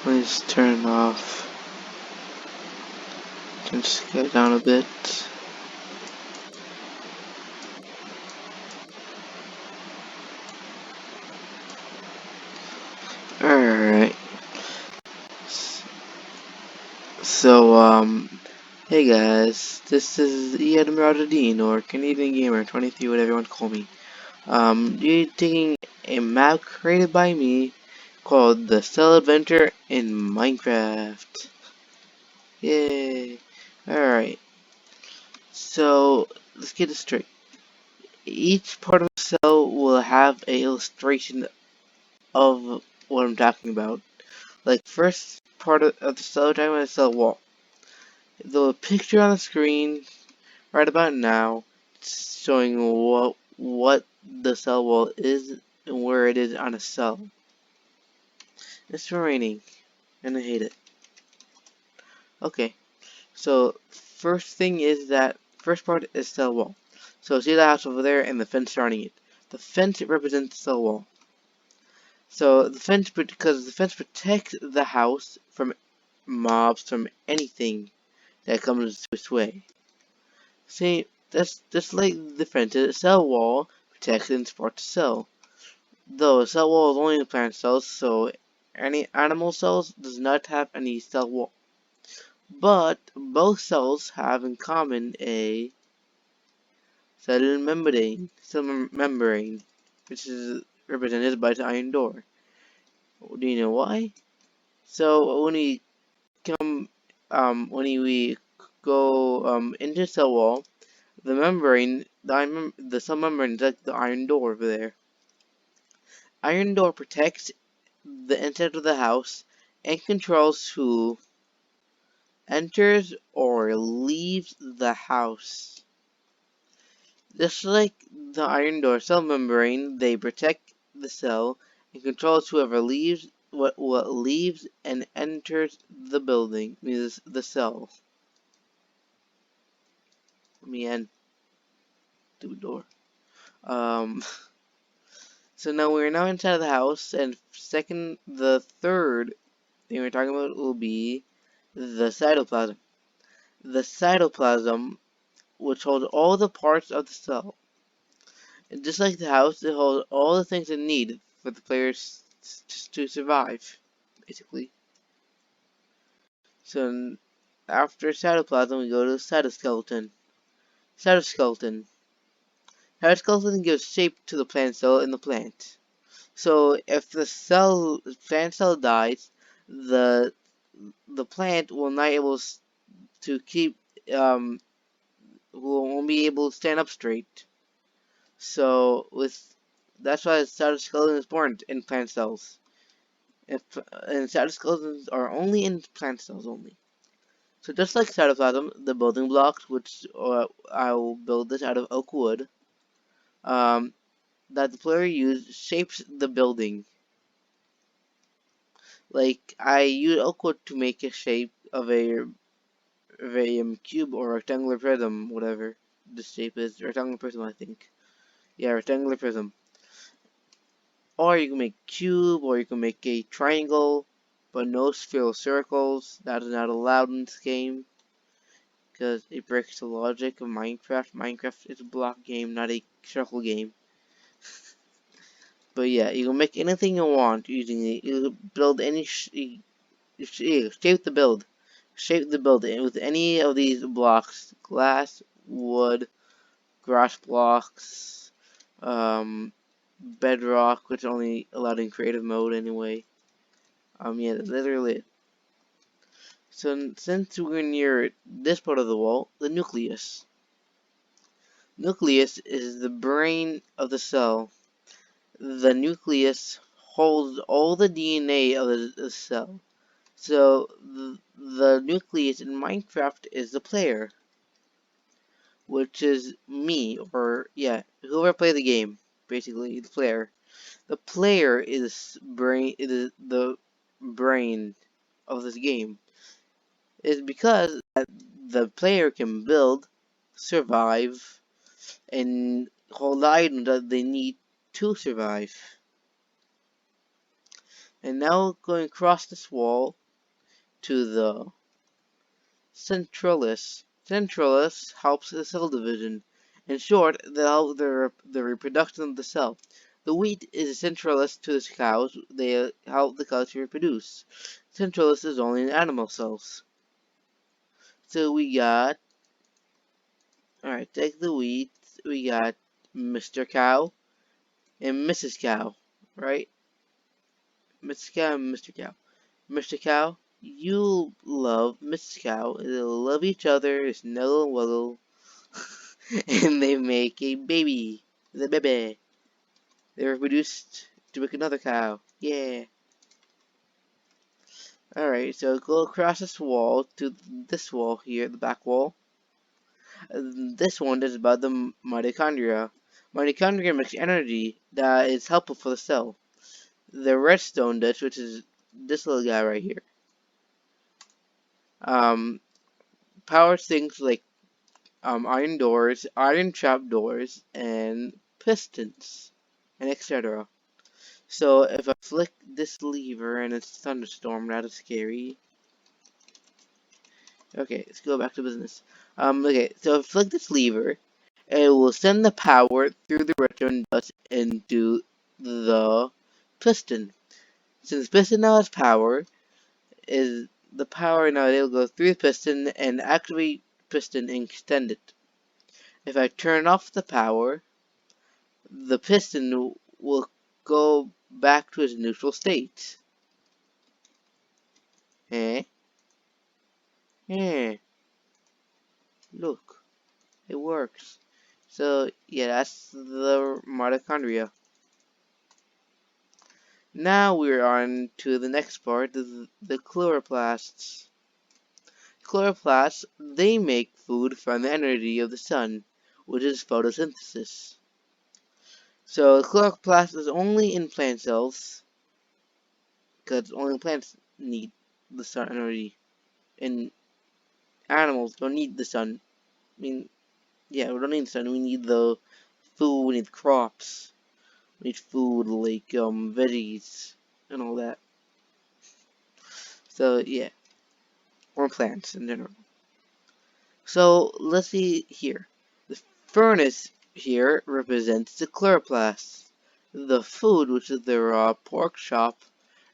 Let me just turn it off. Can just get it down a bit. Alright. So, hey guys, this is Ian Mradadine, or Canadian Gamer 23, whatever you want to call me. You're taking a map created by me called the Cell Adventure in Minecraft. Yay! Alright, so let's get it straight. Each part of the cell will have an illustration of what I'm talking about. Like, first part of the cell, we're talking about the cell wall. The picture on the screen right about now, it's showing what the cell wall is and where it is on a cell. It's raining, and I hate it. Okay, so first thing is that first part is cell wall. So see the house over there and the fence surrounding it. The fence represents the cell wall. So the fence, because the fence protects the house from mobs, from anything that comes this way. See, that's just like the fence. A cell wall protects and supports the cell. Though a cell wall is only in plant cells, so any animal cells does not have any cell wall. But both cells have in common a cell membrane, which is represented by the iron door. Do you know why? So when we go into cell wall, the membrane, the cell membrane is like the iron door over there. Iron door protects the inside of the house and controls who enters or leaves the house. Just like the iron door cell membrane, they protect the cell and controls whoever leaves what leaves and enters the building, means the cell. Let me end the door. So now we're now inside of the house, and the third thing we're talking about will be the cytoplasm. The cytoplasm, which holds all the parts of the cell. And just like the house, it holds all the things it needs for the players to survive, basically. So after cytoplasm, we go to cytoskeleton. Cytoskeleton. Cytoskeleton gives shape to the plant cell in the plant. So if the plant cell dies, the plant will not able to keep won't be able to stand up straight. So that's why cytoskeleton is born in plant cells. And cytoskeletons are only in plant cells only. So just like cytoplasm, the building blocks, which I will build this out of oak wood, that the player uses shapes the building. Like I use oak wood to make a shape of a cube or rectangular prism, whatever this shape is. Rectangular prism, I think. Yeah, rectangular prism. Or you can make cube, or you can make a triangle, but no spheral circles. That is not allowed in this game, because it breaks the logic of Minecraft. Minecraft is a block game, not a circle game. But yeah, you can make anything you want using it. You can build any shape the build. Shape the build with any of these blocks: glass, wood, grass blocks, bedrock, which only allowed in creative mode anyway. Yeah, that's literally it. So since we're near this part of the wall, the nucleus. Nucleus is the brain of the cell. The nucleus holds all the DNA of the cell. So the nucleus in Minecraft is the player, which is me, or yeah, whoever plays the game, basically the player. The player is the brain of this game. Is because the player can build, survive, and hold the items that they need to survive. And now going across this wall to the centralis. Centralis helps the cell division. In short, they help the reproduction of the cell. The wheat is centralis to the cows. They help the cows to reproduce. Centralis is only in animal cells. So we got, alright, take the wheat. We got Mr. Cow and Mrs. Cow, right? Mrs. Cow and Mr. Cow. Mr. Cow, you love Mrs. Cow. They'll love each other, snuggle and wuggle, and they make a baby. The baby. They were produced to make another cow. Yeah. Alright, so go across this wall to this wall here, the back wall. This one is about the mitochondria. Mitochondria makes energy that is helpful for the cell. The redstone dish, which is this little guy right here, um, powers things like iron doors, iron trap doors, and pistons, and etc. So if I flick this lever and it's thunderstorm, that is scary. Okay, let's go back to business. Okay, so if I flick this lever, it will send the power through the redstone dust into the piston. Since piston now has power, is the power now it'll go through the piston and activate piston and extend it. If I turn off the power, the piston will go back to its neutral state. Eh? Eh? Look, it works. So yeah, that's the mitochondria. Now we're on to the next part, the chloroplasts. Chloroplasts, they make food from the energy of the sun, which is photosynthesis. So chloroplast is only in plant cells, because only plants need the sun energy, and animals don't need the sun. I mean, yeah, we don't need the sun. We need the food. We need crops. We need food like veggies and all that. So yeah, or plants in general. So let's see here. The furnace here represents the chloroplasts. The food, which is the raw pork chop,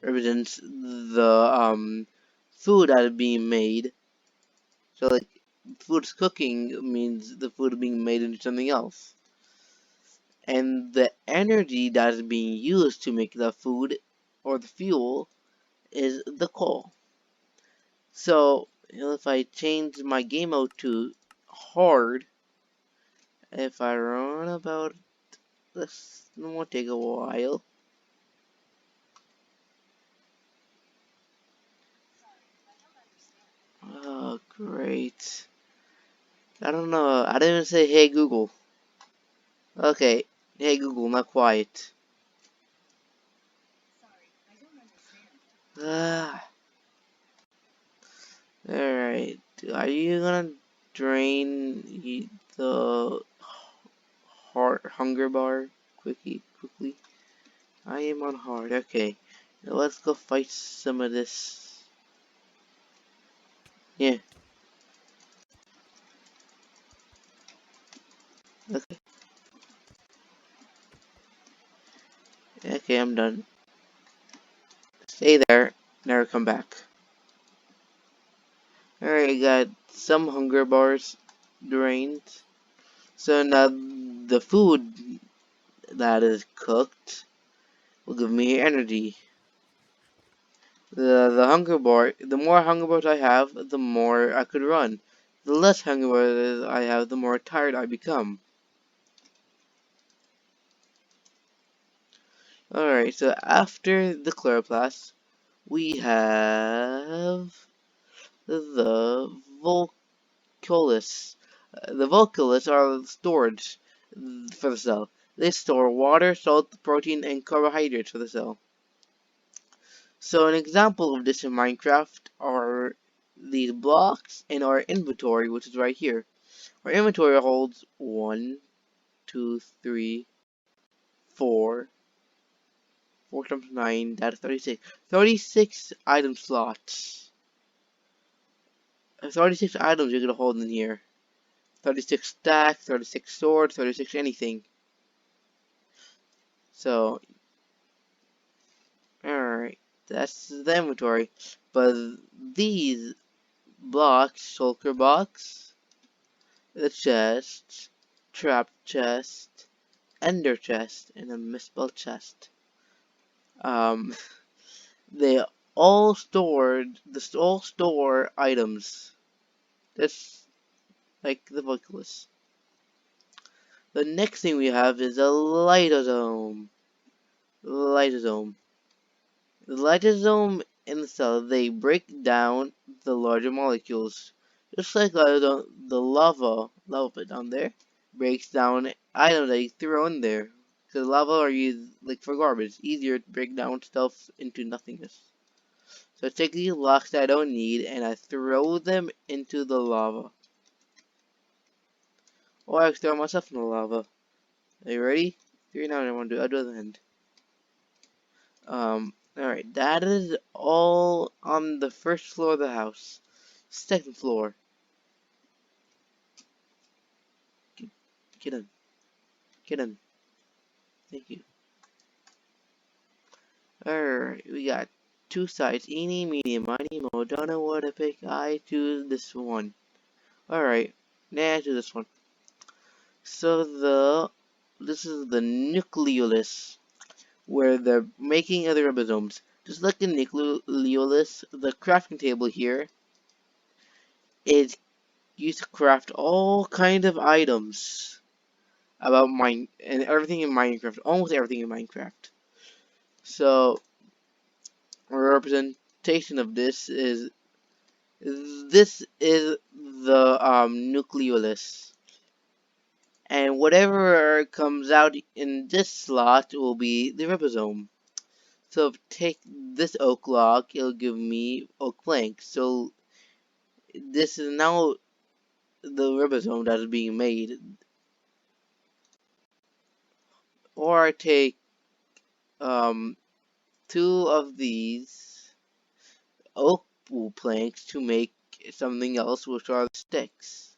represents the food that is being made. So like food's cooking means the food being made into something else. And the energy that is being used to make the food or the fuel is the coal. So if I change my game mode to hard, if I run about this, it won't take a while. Oh, great. I don't know. I didn't even say, hey Google. Okay. Hey Google, not quiet. Ah. Alright. Are you gonna drain the hunger bar quickly? I am on hard. Okay. Now let's go fight some of this. Yeah. Okay. Okay, I'm done. Stay there. Never come back. Alright, got some hunger bars drained. So now the food that is cooked will give me energy. The hunger bar, the more hunger bars I have, the more I could run. The less hunger bars I have, the more tired I become. Alright, so after the chloroplast, we have the volculus. The volculus are storage for the cell. They store water, salt, protein, and carbohydrates for the cell. So an example of this in Minecraft are these blocks in our inventory, which is right here. Our inventory holds 1, 2, 3, 4, 4 times 9, that is 36. 36 item slots. 36 items you're gonna hold in here. 36 stack, 36 sword, 36 anything. So, alright, that's the inventory. But these blocks, shulker box, the chest, trap chest, ender chest, and a misspelled chest. Um, they all store items. That's like the vocalist. The next thing we have is a lithosome. Lithosome. The lithosome in the cell, they break down the larger molecules. Just like the lava pit down there, breaks down items that you throw in there. Because lava are used like for garbage. It's easier to break down stuff into nothingness. So I take these blocks that I don't need and I throw them into the lava. Or I throw myself in the lava. Are you ready? 3 now I want to do other end. Alright, that is all on the first floor of the house. Second floor. Get in. Get in. Thank you. Alright, we got 2 sides. Eeny, meeny, miny, mo. Don't know what to pick. I choose this one. Alright, now I choose this one. So this is the nucleolus, where they're making other ribosomes. Just like the nucleolus, the crafting table here is used to craft all kind of items about mine and everything in Minecraft, almost everything in Minecraft. So a representation of this is the nucleolus, and whatever comes out in this slot will be the ribosome. So if I take this oak log, it'll give me oak plank. So this is now the ribosome that is being made. Or I take 2 of these oak wool planks to make something else, which are the sticks.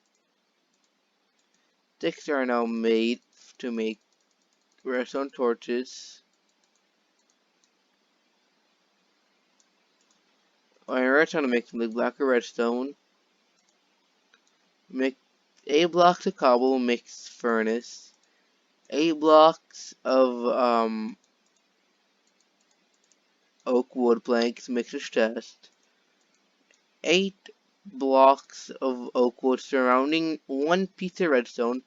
Sticks are now made to make redstone torches. Or redstone to make something black or redstone. Make 8 blocks of cobble, makes furnace. 8 blocks of oak wood planks makes a chest. 8 blocks of oak wood surrounding 1 piece of redstone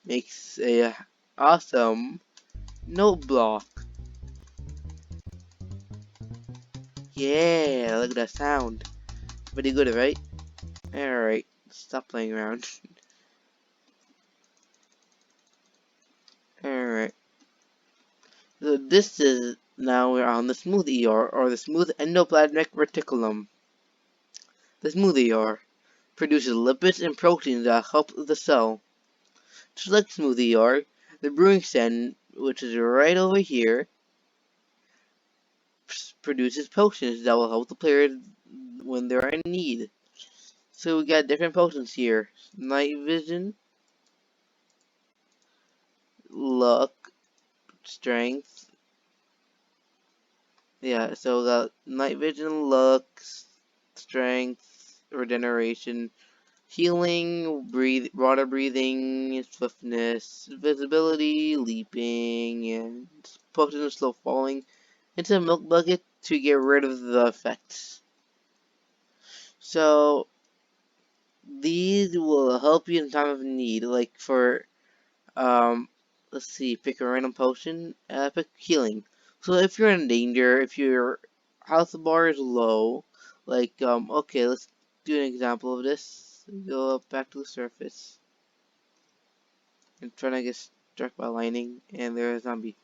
makes a awesome note block. Yeah, look at that sound. Pretty good, right? Alright, stop playing around. Alright. So this is now we're on the smooth ER, or the smooth endoplasmic reticulum. The smooth ER produces lipids and proteins that help the cell. Just like smooth ER, the brewing stand, which is right over here, produces potions that will help the player when they're in need. So we got different potions here. Night vision, luck, strength. Yeah, so we got night vision, luck, strength, regeneration, healing, water breathing, swiftness, visibility, leaping, and potion of slow falling into a milk bucket to get rid of the effects. So these will help you in time of need, like for let's see, pick a random potion, pick healing. So if you're in danger, if your health bar is low, like okay, let's do an example of this. Go up back to the surface and try to get struck by lightning, and there's a zombie.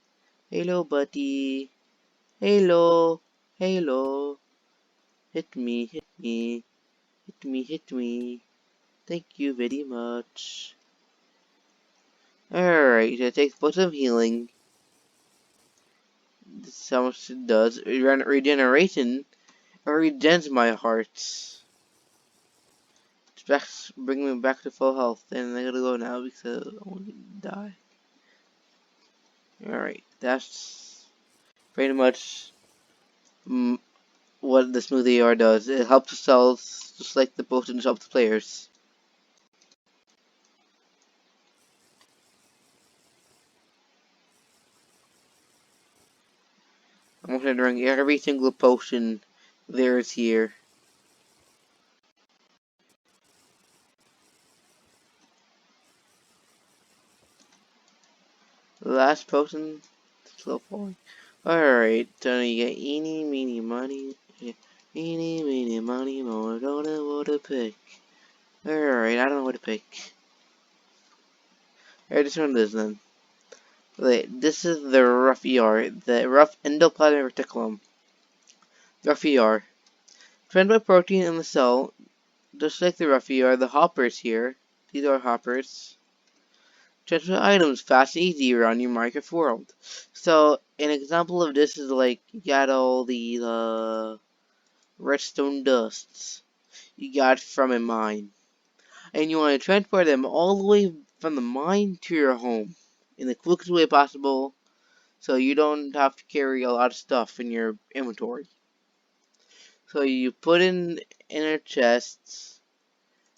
Hello, buddy. Hello, hello. Hit me, hit me, hit me, hit me. Thank you very much. Alright, it takes potion of healing. This is how much it does. Regeneration. It regens my hearts. It's back, bring me back to full health. And I gotta go now because I want to die. Alright, that's pretty much what the smoothie AR does. It helps the cells just like the potions help the players. I'm going to drink every single potion there is here. The last potion, slow falling. Alright, so you get eeny, meeny, money. Eeny, meeny, money, more. Don't know what to pick. Alright, I don't know what to pick. Alright, this one is then. Wait, this is the rough ER, the rough endoplasmic reticulum. Rough ER. Trained by protein in the cell, just like the rough ER, the hoppers here. These are hoppers. Transfer items fast and easy around your Minecraft world. So, an example of this is like, you got all the redstone dusts you got from a mine. And you want to transport them all the way from the mine to your home in the quickest way possible so you don't have to carry a lot of stuff in your inventory. So you put in inner chests,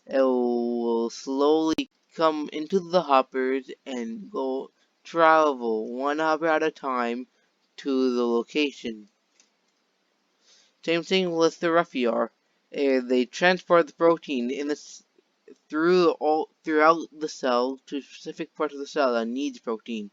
it will slowly come into the hoppers and go travel one hopper at a time to the location. Same thing with the Ruffiar. They transport the protein in the throughout the cell to specific parts of the cell that needs protein.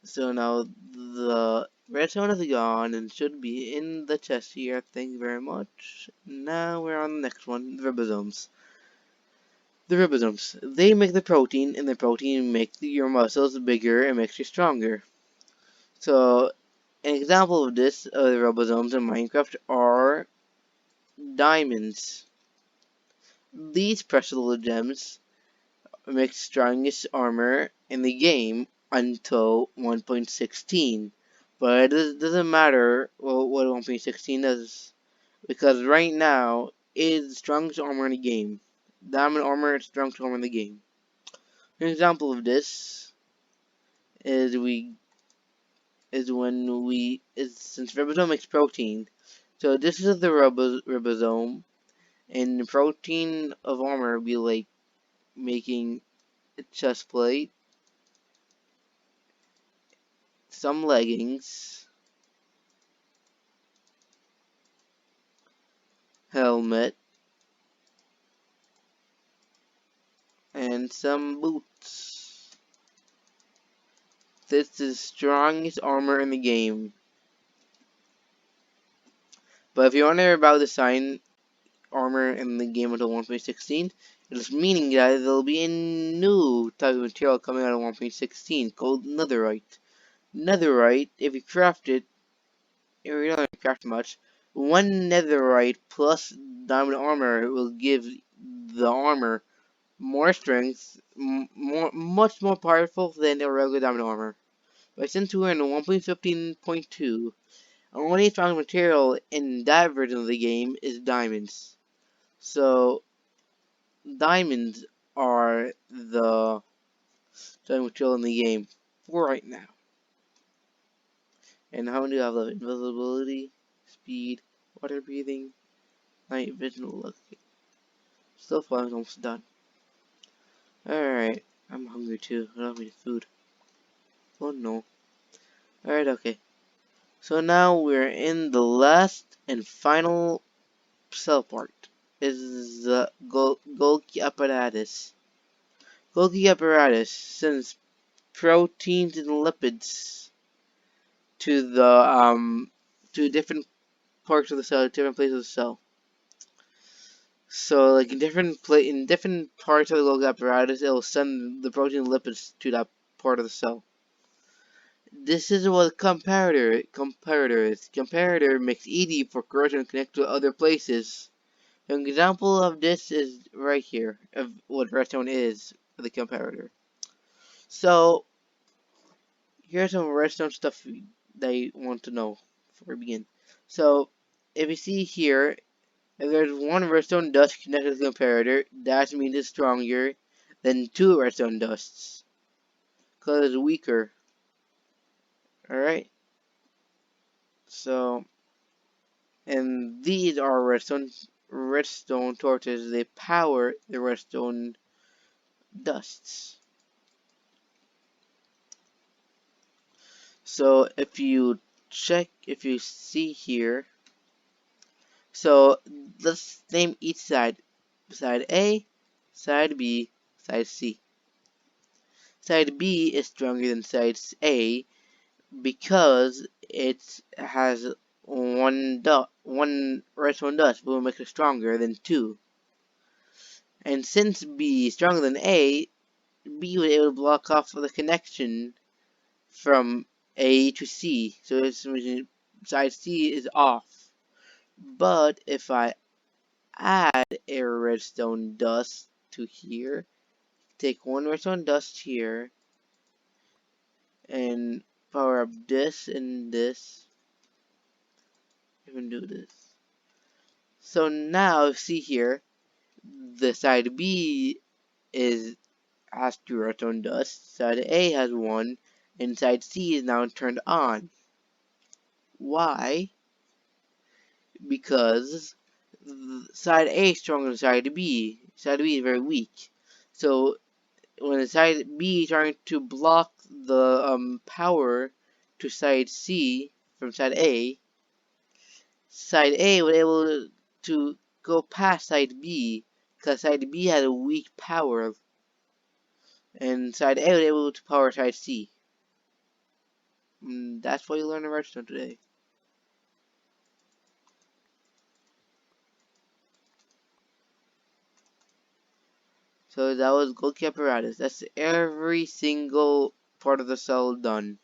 So now the redstone is gone and should be in the chest here. Thank you very much. Now we're on the next one, the ribosomes. The ribosomes. They make the protein, and the protein makes your muscles bigger and makes you stronger. So an example of this, of the ribosomes in Minecraft, are diamonds. These precious little gems make strongest armor in the game until 1.16. But it doesn't matter what 1.16 does, because right now it is the strongest armor in the game. Diamond armor is the strongest armor in the game. An example of this is since ribosome makes protein. So this is the ribosome, and the protein of armor would be like making a chest plate, some leggings, helmet, and some boots. This is the strongest armor in the game. But if you wonder about the sign armor in the game until 1.16, it is meaning that there will be a new type of material coming out of 1.16 called netherite. Netherite, if you craft it, if you don't craft much, one netherite plus diamond armor will give the armor more strength, much more powerful than the regular diamond armor. But since we're in 1.15.2, only strong material in that version of the game is diamonds. So diamonds are the strong material in the game for right now. And how many do I have left? Invisibility, speed, water breathing, night vision, luck. Still flying, almost done. Alright, I'm hungry too. I don't have any food. Oh no. Alright, okay. So now we're in the last and final cell part. Is the Golgi apparatus. Golgi apparatus sends proteins and lipids to the to different parts of the cell, different places of the cell. So like in different parts of the Golgi apparatus, it will send the protein and lipids to that part of the cell. This is what comparator is. Comparator makes easy for corrosion to connect to other places. An example of this is right here, of what redstone is for the comparator. So here's some redstone stuff that you want to know before we begin. So, if you see here, if there's one redstone dust connected to the comparator, that means it's stronger than two redstone dusts, because it's weaker. Alright? So, and these are redstone torches. They power the redstone dusts. So if you see here, so let's name each side. Side A, side B, side C. Side B is stronger than side A because it has one redstone dust, but will make it stronger than two. And since B is stronger than A, B was able to block off the connection from A to C. So this means side C is off. But if I add a redstone dust to here, take one redstone dust here, and power up this and this, even do this. So now see here, the side B has two redstone dust, side A has one, and side C is now turned on. Why? Because side A is stronger than side B. Side B is very weak. So when side B is trying to block the power to side C from side A was able to go past side B because side B had a weak power, and side A was able to power side C. That's what you learned in Redstone today. So that was gold key apparatus. That's every single part of the cell done.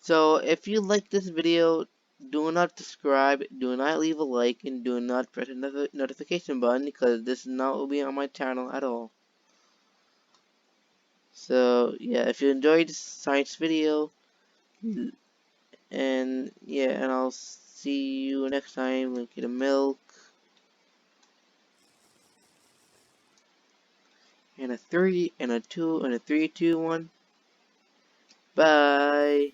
So if you like this video, do not subscribe, do not leave a like, and do not press the notification button because this is not will be on my channel at all. So yeah, if you enjoyed this science video, and yeah, and I'll see you next time. We'll get a milk and a 3 and a 2 and a 3, 2, 1. Bye.